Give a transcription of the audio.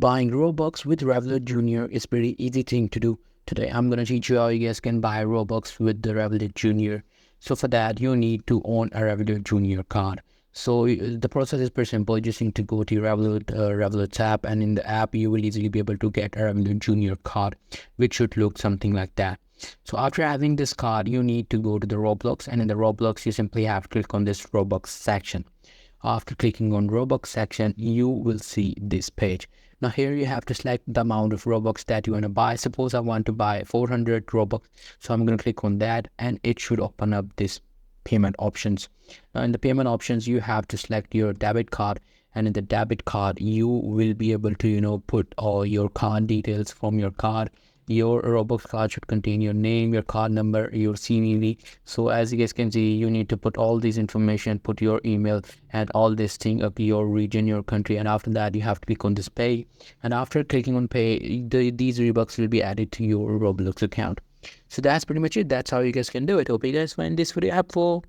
Buying Robux with Revolut Junior is pretty easy thing to do. Today I'm gonna teach you how you guys can buy Robux with the Revolut Junior. So for that you need to own a Revolut Junior card. So the process is pretty simple. You just need to go to your Revolut app, and in the app you will easily be able to get a Revolut Junior card, which should look something like that. So after having this card, you need to go to the Roblox, and in the Roblox you simply have to click on this Robux section. After clicking on Robux section, you will see this page. Now here you have to select the amount of Robux that you want to buy. Suppose I want to buy 400 Robux. So I'm going to click on that, and it should open up this payment options. Now in the payment options, you have to select your debit card, and in the debit card, you will be able to, put all your card details from your card. Your Robux card should contain your name, your card number, your CVV. So as you guys can see, you need to put all this information, put your email and all this thing up your region, your country, and after that you have to click on this pay. And after clicking on pay, these Robux will be added to your Roblox account. So that's pretty much it. That's how you guys can do it. Hope you guys find this video helpful.